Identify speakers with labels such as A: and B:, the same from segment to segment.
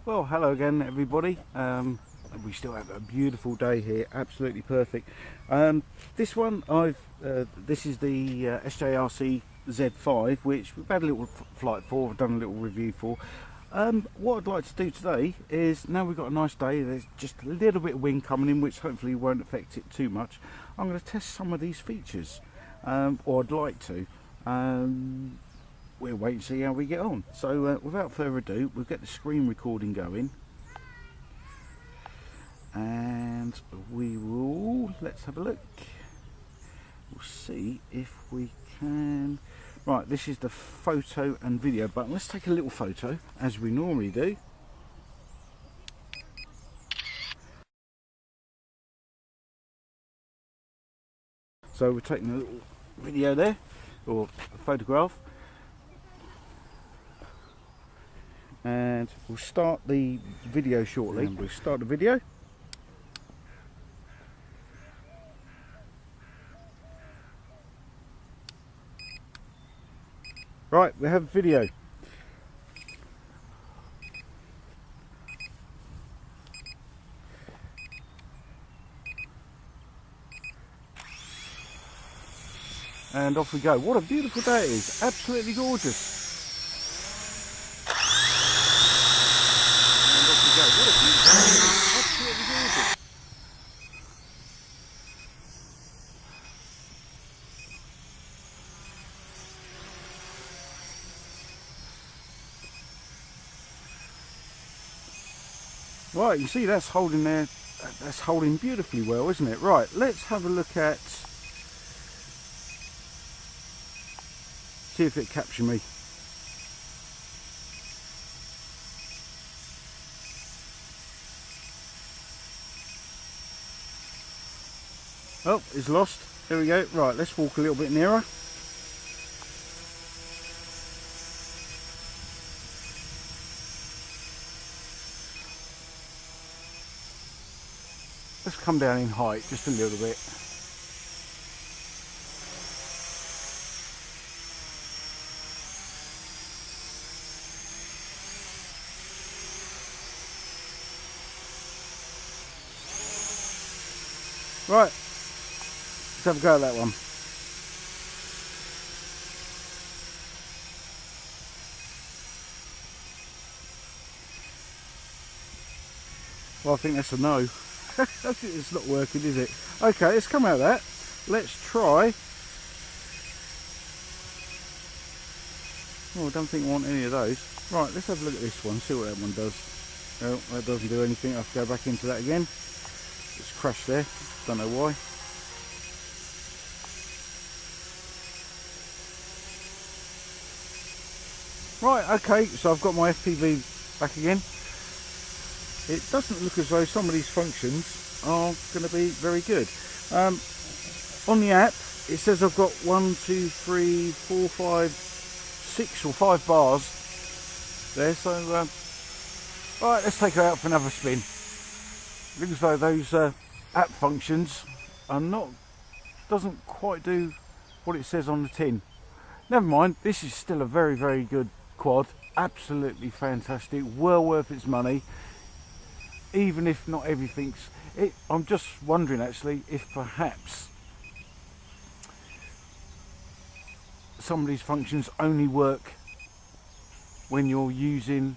A: Well, hello again everybody. We still have a beautiful day here, absolutely perfect. This one this is the SJRC Z5, which we've had a little flight for, I've done a little review for. What I'd like to do today is, now we've got a nice day, there's just a little bit of wind coming in, which hopefully won't affect it too much. I'm going to test some of these features, or I'd like to. We'll wait and see how we get on. So without further ado, we'll get the screen recording going, and let's have a look. We'll see if we can. Right, this is the photo and video button. Let's take a little photo as we normally do. So we're taking a little video there, or a photograph. And we'll start the video shortly. And we'll start the video. Right, we have video. And off we go. What a beautiful day it is. Absolutely gorgeous. Right, you see that's holding there, that's holding beautifully well, isn't it? Right, let's have a look at, see if it captures me. Oh, it's lost. There we go. Right, let's walk a little bit nearer. Let's come down in height just a little bit. Right, let's have a go at that one. Well, I think that's a no. It's not working, is it? Okay, let's come out of that. Let's try. Oh, I don't think I want any of those. Right, let's have a look at this one, see what that one does. No, that doesn't do anything. I have to go back into that again. It's crashed there, don't know why. Right, okay, so I've got my FPV back again. It doesn't look as though some of these functions are going to be very good. On the app, it says I've got 1, 2, 3, 4, 5, 6 or 5 bars there. So, right, let's take her out for another spin. Looks as though those app functions are not, doesn't quite do what it says on the tin. Never mind, this is still a very, very good quad. Absolutely fantastic, well worth its money. Even if not everything's it, I'm just wondering actually if perhaps some of these functions only work when you're using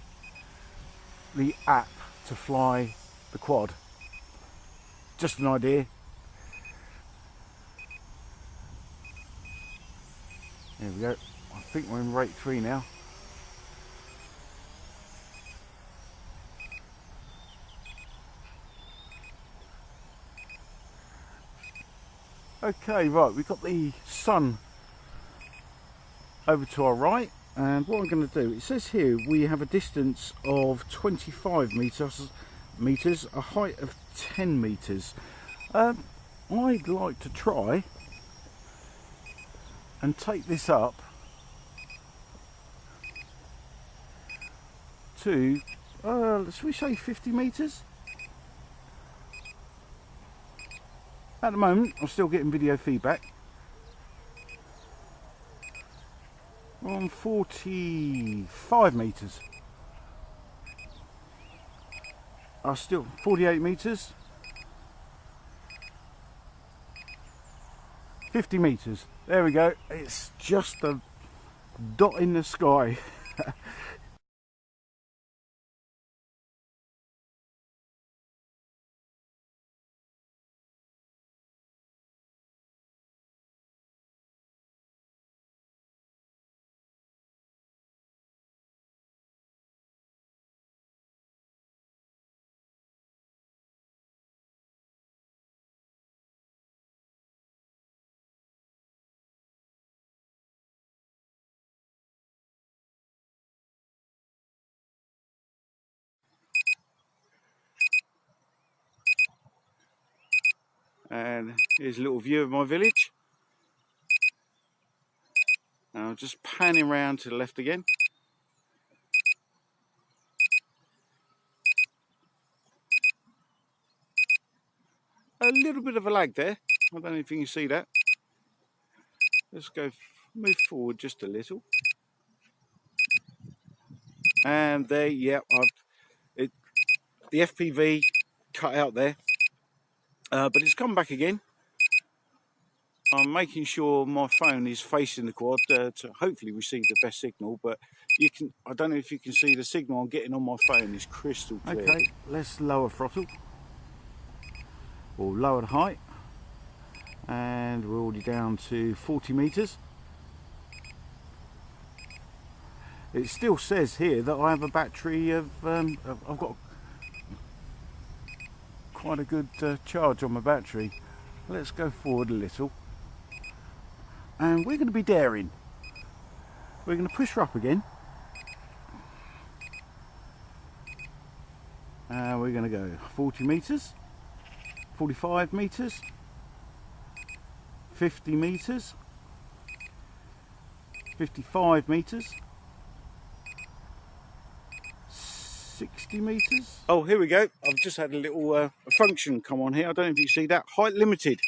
A: the app to fly the quad. Just an idea. There we go. I think we're in rate 3 now. Okay, right, we've got the sun over to our right, and what I'm going to do, it says here we have a distance of 25 meters, a height of 10 meters. I'd like to try and take this up to, should we say 50 meters? At the moment, I'm still getting video feedback. on 45 meters. are still 48 meters, 50 meters. There we go. It's just a dot in the sky. And here's a little view of my village. And I'm just panning round to the left again. A little bit of a lag there. I don't know if you can see that. Let's go move forward just a little. And there, yeah, the FPV cut out there, but it's come back again. I'm making sure my phone is facing the quad to hopefully receive the best signal, but you can, I don't know if you can see the signal I'm getting on my phone is crystal clear. Okay, let's lower throttle, or lower the height, and we're already down to 40 meters. It still says here that I have a battery of, I've got quite a good charge on my battery. Let's go forward a little. And we're going to be daring. We're going to push her up again. And we're going to go 40 meters, 45 meters, 50 meters, 55 meters, 60 meters. Oh, here we go. I've just had a little function come on here. I don't know if you see that. Height limited,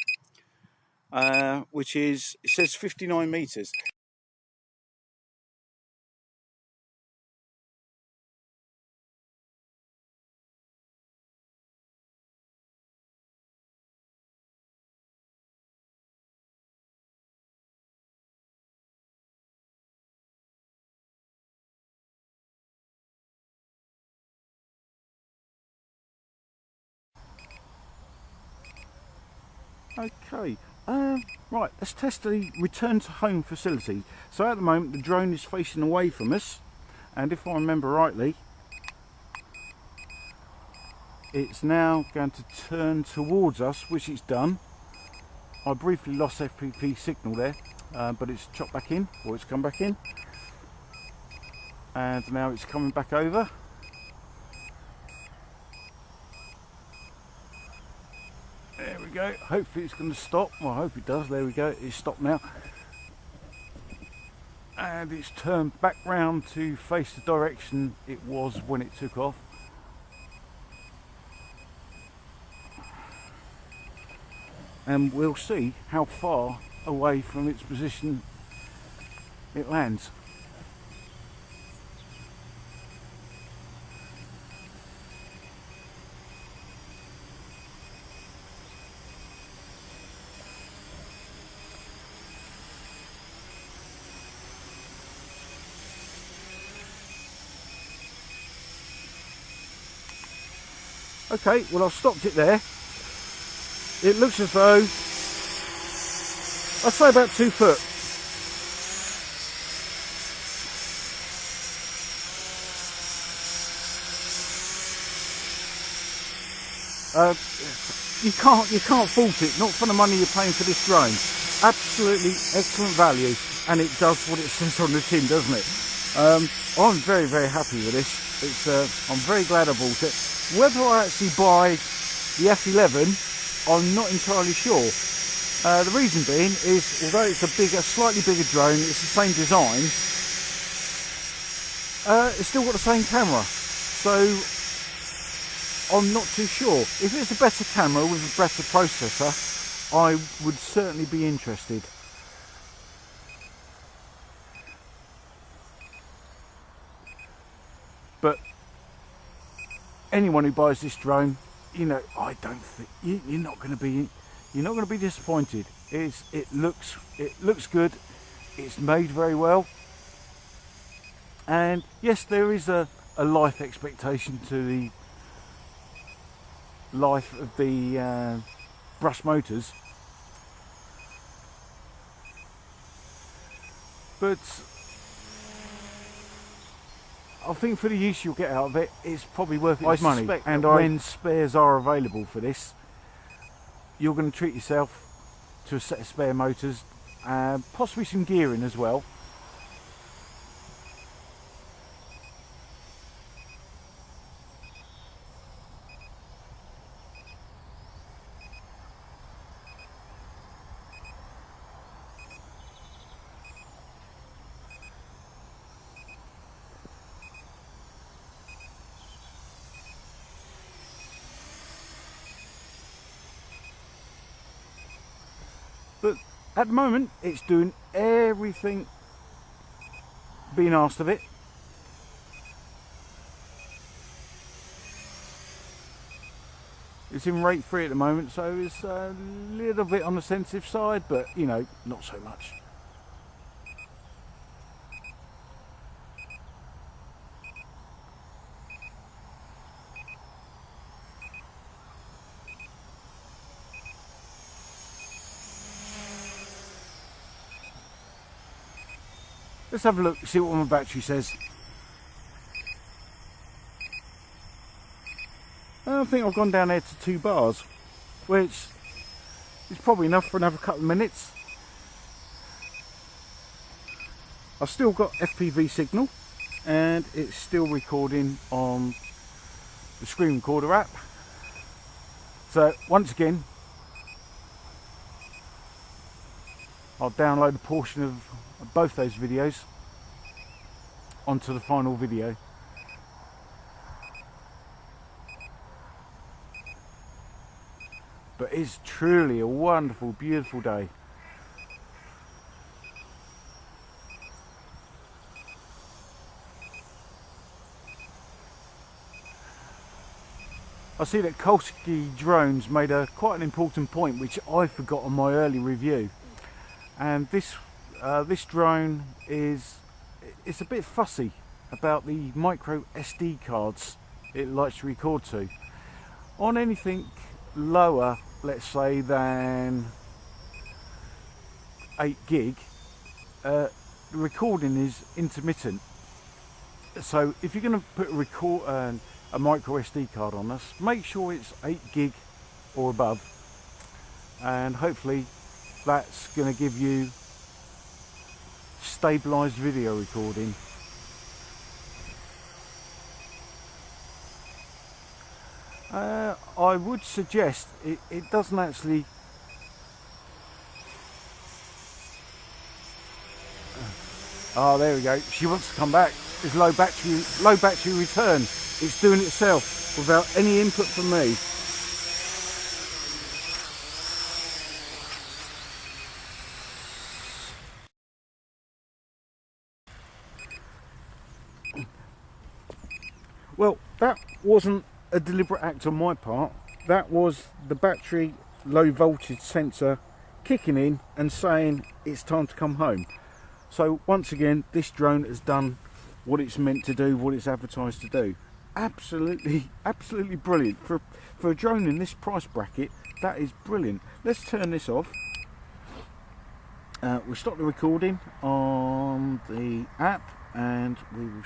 A: which is, it says 59 meters. Okay, right, let's test the return to home facility. So at the moment the drone is facing away from us, and if I remember rightly, it's now going to turn towards us, which it's done. I briefly lost FPV signal there, but it's chopped back in, or it's come back in, and now it's coming back over. There we go. Hopefully it's going to stop. Well, I hope it does. There we go. It's stopped now. And it's turned back round to face the direction it was when it took off. And we'll see how far away from its position it lands. Okay, well I've stopped it there. It looks as though, I'd say about 2 foot. You can't fault it, not for the money you're paying for this drone. Absolutely excellent value, and it does what it says on the tin, doesn't it? I'm very, very happy with this. I'm very glad I bought it. Whether I actually buy the F11, I'm not entirely sure. The reason being is, although it's a slightly bigger drone, it's the same design, it's still got the same camera. So I'm not too sure. If it's a better camera with a better processor, I would certainly be interested. But anyone who buys this drone, you know, I don't think you're not going to be disappointed. It looks good. It's made very well, and yes, there is a life expectation to the life of the brush motors, but I think for the use you'll get out of it, it's probably worth its money. And when spares are available for this, you're going to treat yourself to a set of spare motors, possibly some gearing as well. But at the moment, it's doing everything being asked of it. It's in rate 3 at the moment, so it's a little bit on the sensitive side, but you know, not so much. Let's have a look, see what my battery says. I think I've gone down there to 2 bars, which is probably enough for another couple of minutes. I've still got FPV signal, and it's still recording on the screen recorder app. So once again, I'll download a portion of both those videos onto the final video. But it's truly a wonderful, beautiful day. I see that Colski drones made quite an important point, which I forgot on my early review. And this drone it's a bit fussy about the micro SD cards it likes to record to. On anything lower, let's say, than 8 gig, the recording is intermittent. So if you're going to put a micro SD card on us, make sure it's 8 gig or above, and hopefully that's going to give you stabilized video recording. I would suggest it doesn't actually oh, there we go, she wants to come back. There's low battery return. It's doing it itself without any input from me. Well, that wasn't a deliberate act on my part. That was the battery low voltage sensor kicking in and saying it's time to come home. So once again, this drone has done what it's meant to do, what it's advertised to do. Absolutely brilliant. For a drone in this price bracket, that is brilliant. Let's turn this off. We'll stop the recording on the app, and we will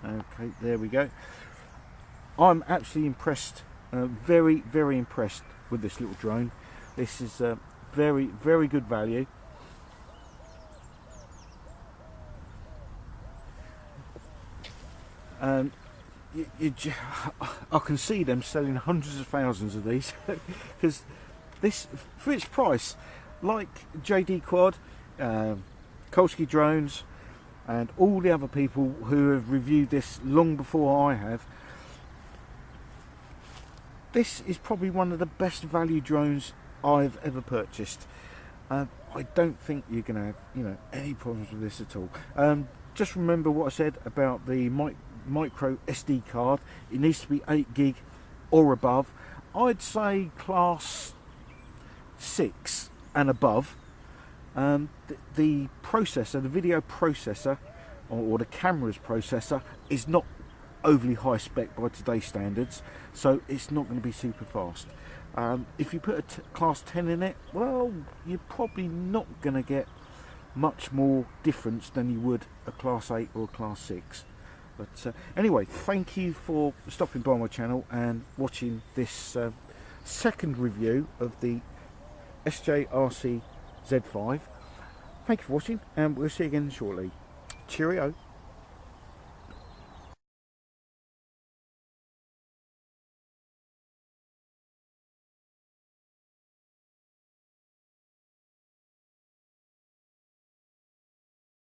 A: okay, there we go. I'm absolutely impressed, very impressed with this little drone. This is very good value. I can see them selling hundreds of thousands of these because this, for its price, like JD Quad, Colski drones, and all the other people who have reviewed this long before I have, this is probably one of the best value drones I've ever purchased. I don't think you're going to have, you know, any problems with this at all. Just remember what I said about the micro SD card. It needs to be 8 gig or above. I'd say class 6 and above. The processor, the video processor, or the camera's processor, is not overly high spec by today's standards, so it's not going to be super fast. If you put a class 10 in it, well, you're probably not going to get much more difference than you would a class 8 or a class 6. But anyway, thank you for stopping by my channel and watching this second review of the SJRC Z5. Thank you for watching, and we'll see you again shortly. Cheerio.